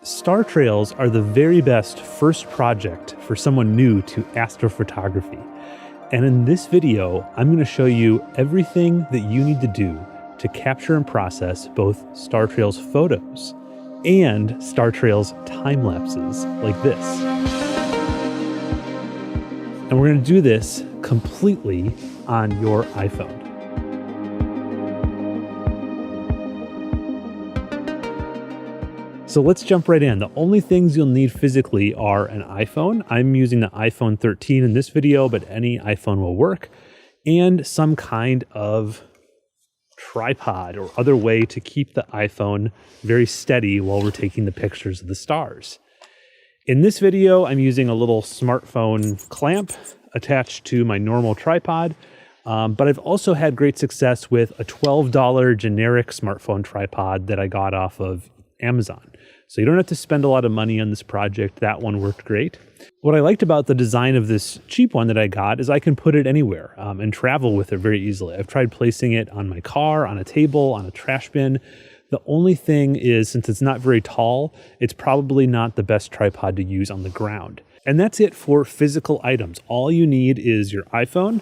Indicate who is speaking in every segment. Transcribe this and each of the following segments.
Speaker 1: Star trails are the very best first project for someone new to astrophotography. And in this video, I'm going to show you everything that you need to do to capture and process both star trails photos and star trails time lapses like this. And we're going to do this completely on your iPhone. So let's jump right in. The only things you'll need physically are an iPhone. I'm using the iPhone 13 in this video, but any iPhone will work, and some kind of tripod or other way to keep the iPhone very steady while we're taking the pictures of the stars. In this video, I'm using a little smartphone clamp attached to my normal tripod, but I've also had great success with a $12 generic smartphone tripod that I got off of Amazon. So you don't have to spend a lot of money on this project. That one worked great. What I liked about the design of this cheap one that I got is I can put it anywhere and travel with it very easily. I've tried placing it on my car, on a table, on a trash bin. The only thing is, since it's not very tall, it's probably not the best tripod to use on the ground. And that's it for physical items. All you need is your iPhone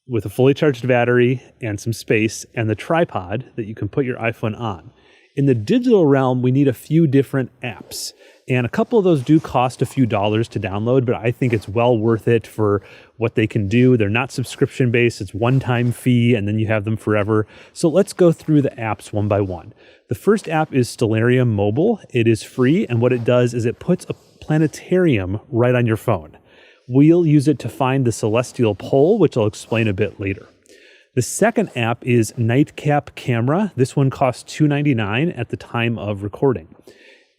Speaker 1: with a fully charged battery and some space, and the tripod that you can put your iPhone on. In the digital realm, we need a few different apps, and a couple of those do cost a few dollars to download, but I think it's well worth it for what they can do. They're not subscription-based, it's one-time fee, and then you have them forever. So let's go through the apps one by one. The first app is Stellarium Mobile. It is free, and what it does is it puts a planetarium right on your phone. We'll use it to find the celestial pole, which I'll explain a bit later. The second app is Nightcap Camera. This one costs $2.99 at the time of recording.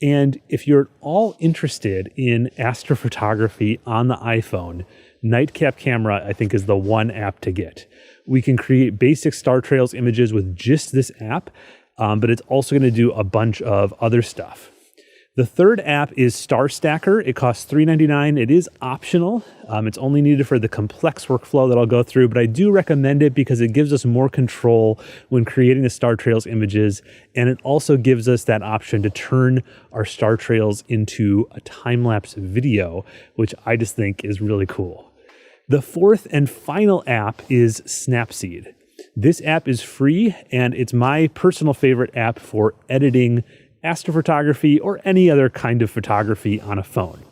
Speaker 1: And if you're at all interested in astrophotography on the iPhone, Nightcap Camera, I think, is the one app to get. We can create basic star trails images with just this app, but it's also going to do a bunch of other stuff. The third app is Star Stacker. It costs $3.99. It is optional. It's only needed for the complex workflow that I'll go through, but I do recommend it because it gives us more control when creating the star trails images, and it also gives us that option to turn our star trails into a time-lapse video, which I just think is really cool. The fourth and final app is Snapseed. This app is free, and it's my personal favorite app for editing astrophotography or any other kind of photography on a phone.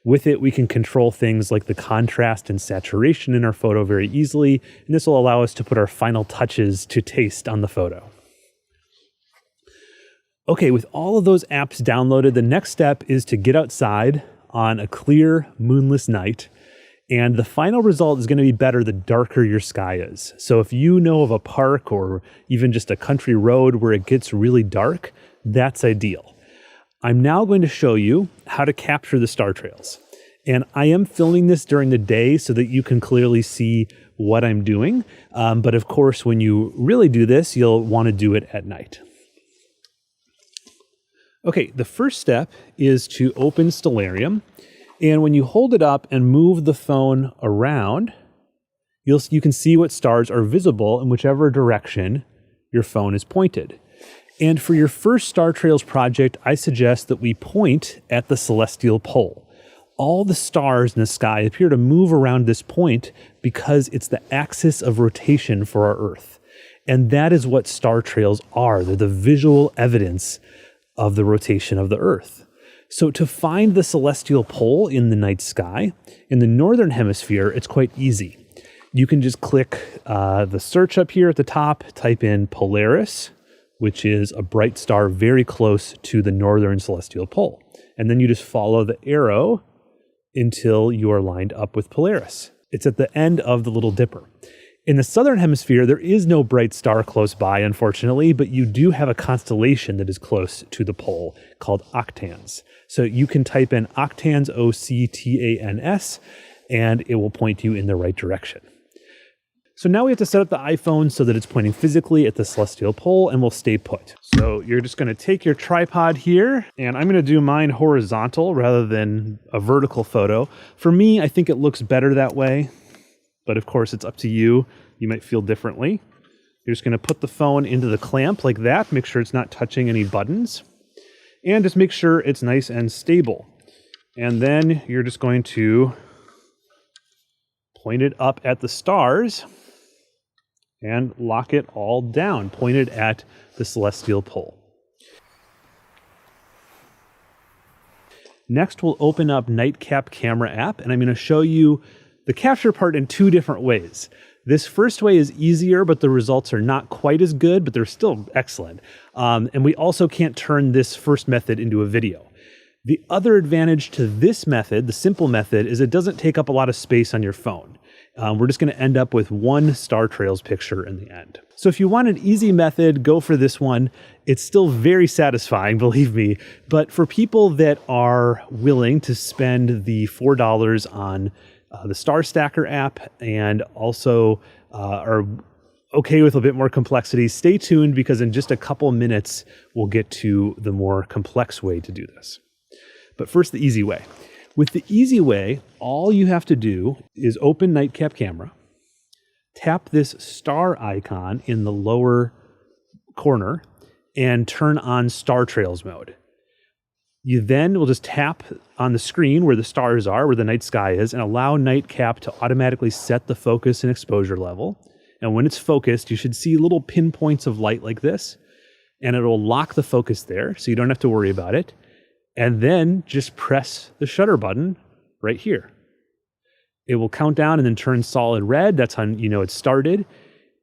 Speaker 1: With it, we can control things like the contrast and saturation in our photo very easily, and this will allow us to put our final touches to taste on the photo. Okay, with all of those apps downloaded, the next step is to get outside on a clear, moonless night, and the final result is going to be better the darker your sky is. So if you know of a park or even just a country road where it gets really dark, that's ideal. I'm now going to show you how to capture the star trails. And I am filming this during the day so that you can clearly see what I'm doing. But of course, when you really do this, you'll want to do it at night. Okay, the first step is to open Stellarium. And when you hold it up and move the phone around, you can see what stars are visible in whichever direction your phone is pointed. And for your first Star Trails project, I suggest that we point at the celestial pole. All the stars in the sky appear to move around this point because it's the axis of rotation for our Earth. And that is what star trails are. They're the visual evidence of the rotation of the Earth. So to find the celestial pole in the night sky, in the northern hemisphere, it's quite easy. You can just click the search up here at the top, type in Polaris, which is a bright star very close to the northern celestial pole. And then you just follow the arrow until you are lined up with Polaris. It's at the end of the Little Dipper. In the southern hemisphere, there is no bright star close by, unfortunately, but you do have a constellation that is close to the pole called Octans. So you can type in Octans, O-C-T-A-N-S, and it will point you in the right direction. So now we have to set up the iPhone so that it's pointing physically at the celestial pole, and we'll stay put. So you're just going to take your tripod here, and I'm going to do mine horizontal rather than a vertical photo. For me, I think it looks better that way, but of course it's up to you. You might feel differently. You're just going to put the phone into the clamp like that, make sure it's not touching any buttons. and just make sure it's nice and stable. And then you're just going to point it up at the stars and lock it all down, pointed at the celestial pole. Next, we'll open up Nightcap Camera app, and I'm going to show you the capture part in two different ways. This first way is easier, but the results are not quite as good, but they're still excellent. And we also can't turn this first method into a video. The other advantage to this method, the simple method, is it doesn't take up a lot of space on your phone. We're just going to end up with one star trails picture in the end. So if you want an easy method, go for this one. It's still very satisfying, believe me. But for people that are willing to spend the $4 on the Star Stacker app and also are okay with a bit more complexity, stay tuned because in just a couple minutes, we'll get to the more complex way to do this. But first, the easy way. With the easy way, all you have to do is open Nightcap Camera, tap this star icon in the lower corner, and turn on Star Trails mode. You then will just tap on the screen where the stars are, where the night sky is, and allow Nightcap to automatically set the focus and exposure level. And when it's focused, you should see little pinpoints of light like this, and it'll lock the focus there, so you don't have to worry about it. And then just press the shutter button right here. It will count down and then turn solid red. That's how you know it started.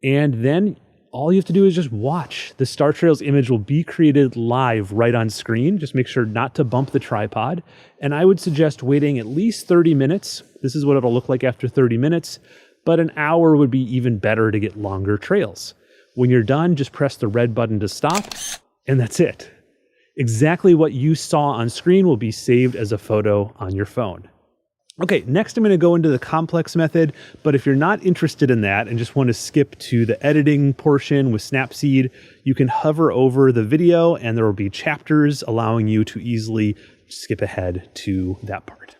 Speaker 1: And then all you have to do is just watch. The Star Trails image will be created live right on screen. Just make sure not to bump the tripod. And I would suggest waiting at least 30 minutes. This is what it'll look like after 30 minutes, but an hour would be even better to get longer trails. When you're done, just press the red button to stop, and that's it. Exactly what you saw on screen will be saved as a photo on your phone. Okay, next I'm going to go into the complex method, but if you're not interested in that and just want to skip to the editing portion with Snapseed, you can hover over the video and there will be chapters allowing you to easily skip ahead to that part.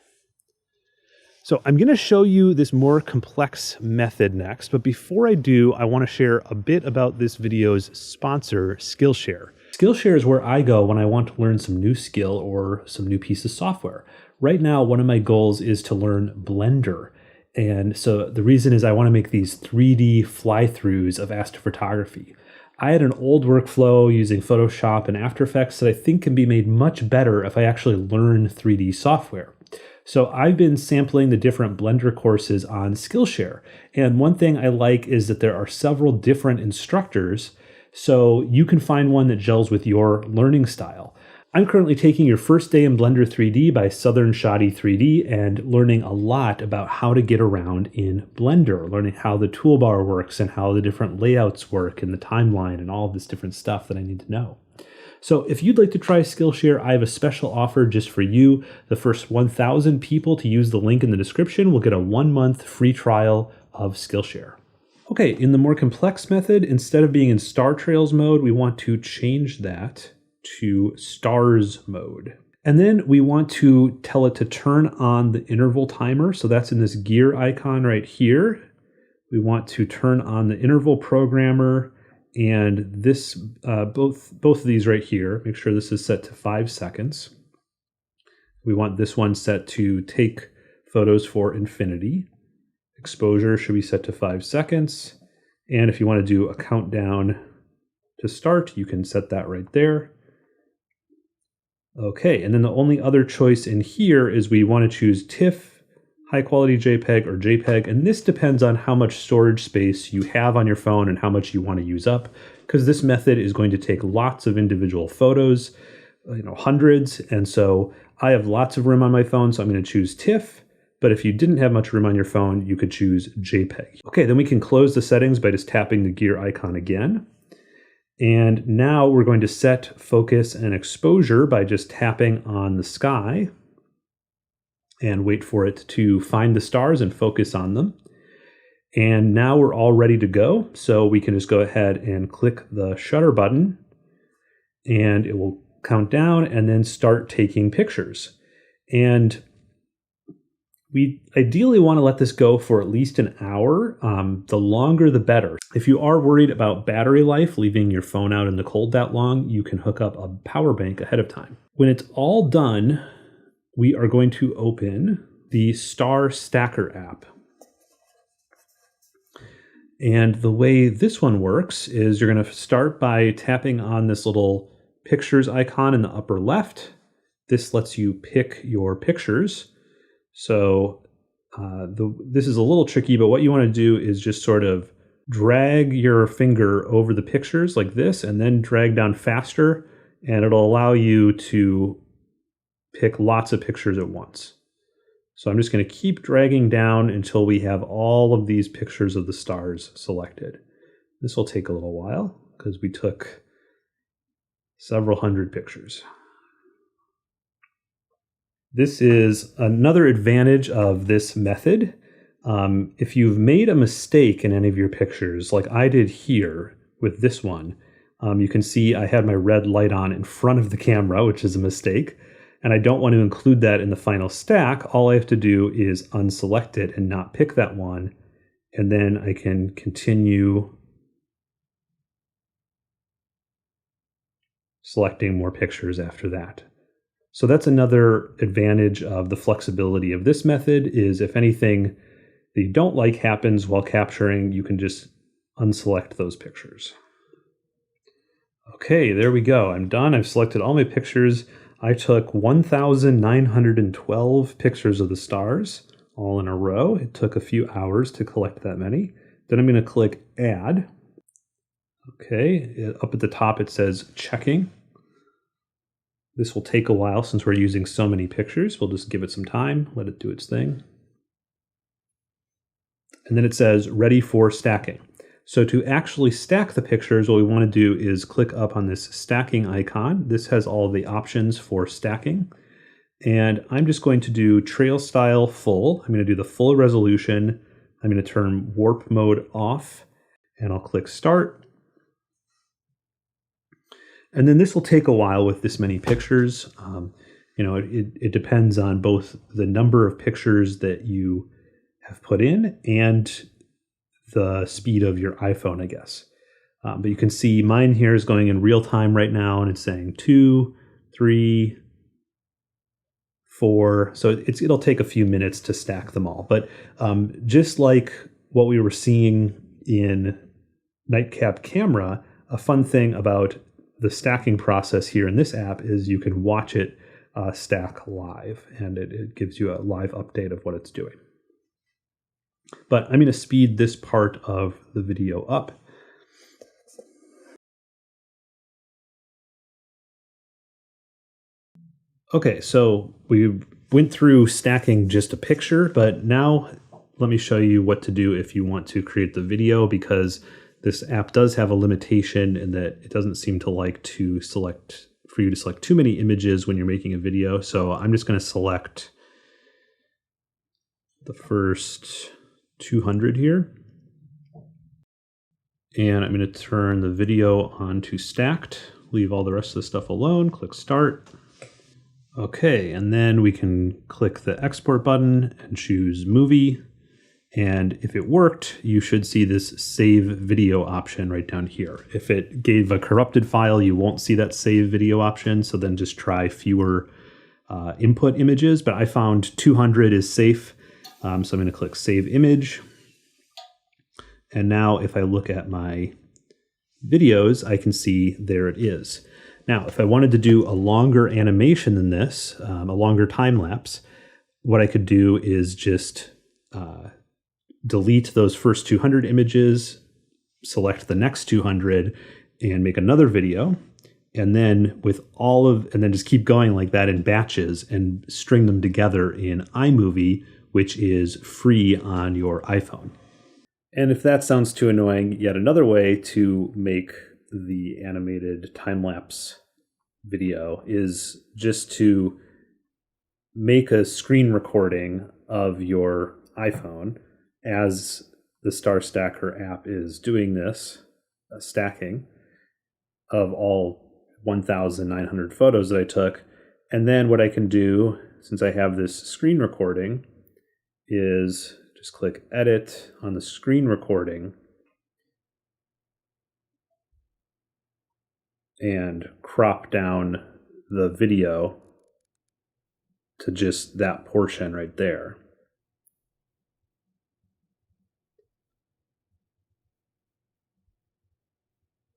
Speaker 1: So I'm going to show you this more complex method next, but before I do, I want to share a bit about this video's sponsor, Skillshare. Skillshare is where I go when I want to learn some new skill or some new piece of software. Right now, one of my goals is to learn Blender. And so the reason is I want to make these 3D fly-throughs of astrophotography. I had an old workflow using Photoshop and After Effects that I think can be made much better if I actually learn 3D software. So I've been sampling the different Blender courses on Skillshare. And one thing I like is that there are several different instructors, so you can find one that gels with your learning style. I'm currently taking your first day in Blender 3D by Southern Shoddy 3D and learning a lot about how to get around in Blender, learning how the toolbar works and how the different layouts work and the timeline and all of this different stuff that I need to know. So if you'd like to try Skillshare, I have a special offer just for you. The first 1,000 people to use the link in the description will get a 1-month free trial of Skillshare. Okay, in the more complex method, instead of being in Star Trails mode, we want to change that to Stars mode. And then we want to tell it to turn on the interval timer. So that's in this gear icon right here. We want to turn on the interval programmer and this, both of these right here. Make sure this is set to 5 seconds. We want this one set to take photos for infinity. Exposure should be set to 5 seconds. And if you want to do a countdown to start, you can set that right there. Okay, and then the only other choice in here is we want to choose TIFF, high quality JPEG, or JPEG, and this depends on how much storage space you have on your phone and how much you want to use up, because this method is going to take lots of individual photos, hundreds, and so I have lots of room on my phone, so I'm going to choose TIFF. But if you didn't have much room on your phone, you could choose JPEG. Okay, then we can close the settings by just tapping the gear icon again. And now we're going to set focus and exposure by just tapping on the sky and wait for it to find the stars and focus on them. And now we're all ready to go. So we can just go ahead and click the shutter button and it will count down and then start taking pictures. And We ideally want to let this go for at least an hour. The longer, the better. If you are worried about battery life, leaving your phone out in the cold that long, you can hook up a power bank ahead of time. When it's all done, we are going to open the Star Stacker app. And the way this one works is you're going to start by tapping on this little pictures icon in the upper left. This lets you pick your pictures. So this is a little tricky, but what you want to do is just sort of drag your finger over the pictures like this and then drag down faster, and it'll allow you to pick lots of pictures at once. So I'm just going to keep dragging down until we have all of these pictures of the stars selected. This will take a little while because we took several hundred pictures. This is another advantage of this method. If you've made a mistake in any of your pictures, like I did here with this one, you can see I had my red light on in front of the camera, which is a mistake, and I don't want to include that in the final stack. All I have to do is unselect it and not pick that one, and then I can continue selecting more pictures after that. So that's another advantage of the flexibility of this method, is if anything that you don't like happens while capturing, you can just unselect those pictures. Okay, there we go. I'm done. I've selected all my pictures. I took 1,912 pictures of the stars all in a row. It took a few hours to collect that many. Then I'm going to click Add. Okay, up at the top it says Checking. This will take a while since we're using so many pictures. We'll just give it some time, let it do its thing. And then it says Ready for Stacking. So to actually stack the pictures, what we want to do is click up on this stacking icon. This has all the options for stacking. And I'm just going to do Trail Style Full. I'm going to do the full resolution. I'm going to turn Warp Mode off, and I'll click Start. And then this will take a while with this many pictures. It depends on both the number of pictures that you have put in and the speed of your iPhone, I guess. But you can see mine here is going in real time right now, and it's saying 2, 3, 4. So it'll take a few minutes to stack them all. But just like what we were seeing in Nightcap Camera, a fun thing about the stacking process here in this app is you can watch it stack live, and it gives you a live update of what it's doing. But I'm going to speed this part of the video up. Okay, so we went through stacking just a picture, but now let me show you what to do if you want to create the video, because this app does have a limitation in that it doesn't seem to like to select for you to select too many images when you're making a video. So I'm just going to select the first 200 here. And I'm going to turn the video on to stacked, leave all the rest of the stuff alone, click Start. Okay, and then we can click the Export button and choose Movie. And if it worked, you should see this Save Video option right down here. If it gave a corrupted file, you won't see that Save Video option, so then just try fewer input images. But I found 200 is safe, so I'm going to click Save Image. And now if I look at my videos, I can see there it is. Now, if I wanted to do a longer animation than this, a longer time lapse, what I could do is just delete those first 200 images, select the next 200, and make another video. And then and then just keep going like that in batches and string them together in iMovie, which is free on your iPhone. And if that sounds too annoying, yet another way to make the animated time-lapse video is just to make a screen recording of your iPhone as the Star Stacker app is doing this stacking of all 1,900 photos that I took. And then what I can do, since I have this screen recording, is just click Edit on the screen recording and crop down the video to just that portion right there.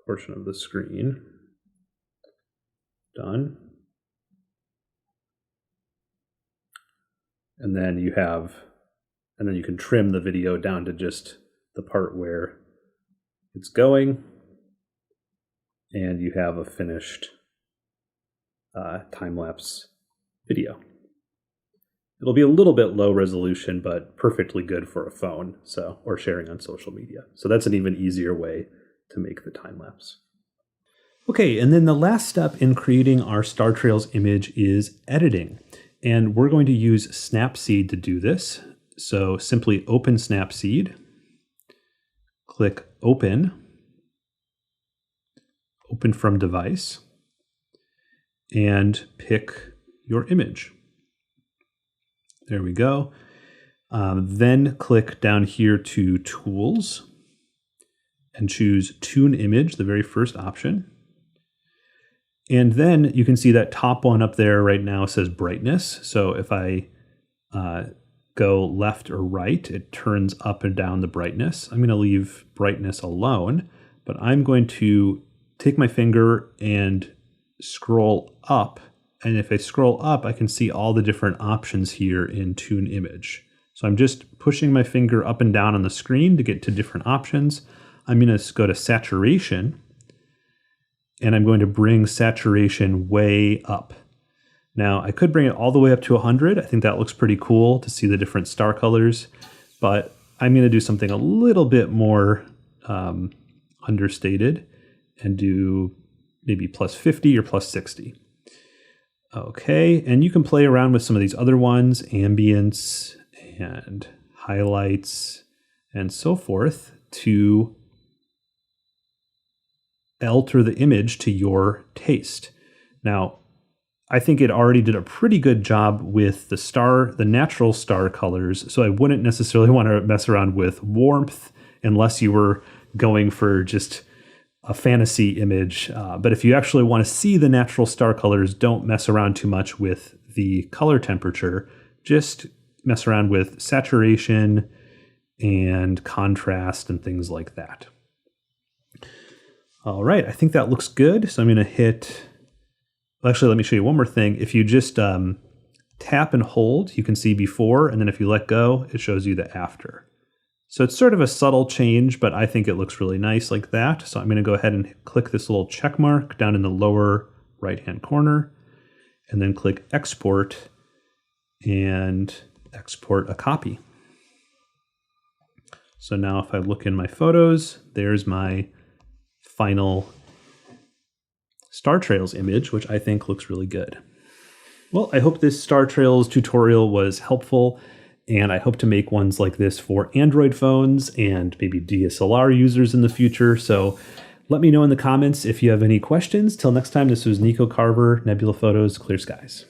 Speaker 1: Portion of the screen. Done. And then you can trim the video down to just the part where it's going, and you have a finished time-lapse video. It'll be a little bit low resolution, but perfectly good for a phone, or sharing on social media. So that's an even easier way to make the time lapse. Okay, and then the last step in creating our Star Trails image is editing. And we're going to use Snapseed to do this. So simply open Snapseed, click Open, Open from Device, and pick your image. There we go. Then click down here to Tools and choose Tune Image, the very first option. And then you can see that top one up there right now says brightness. So if I go left or right, it turns up and down the brightness. I'm going to leave brightness alone, but I'm going to take my finger and scroll up. And if I scroll up, I can see all the different options here in Tune Image. So I'm just pushing my finger up and down on the screen to get to different options. I'm going to go to Saturation, and I'm going to bring saturation way up. Now, I could bring it all the way up to 100. I think that looks pretty cool to see the different star colors, but I'm going to do something a little bit more understated and do maybe plus 50 or plus 60. Okay, and you can play around with some of these other ones, ambience and highlights and so forth, to alter the image to your taste. Now, I think it already did a pretty good job with the natural star colors, so I wouldn't necessarily want to mess around with warmth unless you were going for just a fantasy image. But if you actually want to see the natural star colors, don't mess around too much with the color temperature. Just mess around with saturation and contrast and things like that. All right, I think that looks good. So I'm going to hit, actually, let me show you one more thing. If you just tap and hold, you can see before, and then if you let go, it shows you the after. So it's sort of a subtle change, but I think it looks really nice like that. So I'm going to go ahead and click this little check mark down in the lower right-hand corner, and then click Export and export a copy. So now if I look in my photos, there's my final Star Trails image, which I think looks really good. Well, I hope this Star Trails tutorial was helpful, and I hope to make ones like this for Android phones and maybe DSLR users in the future. So let me know in the comments if you have any questions. Till next time, this was Nico Carver, Nebula Photos, Clear Skies.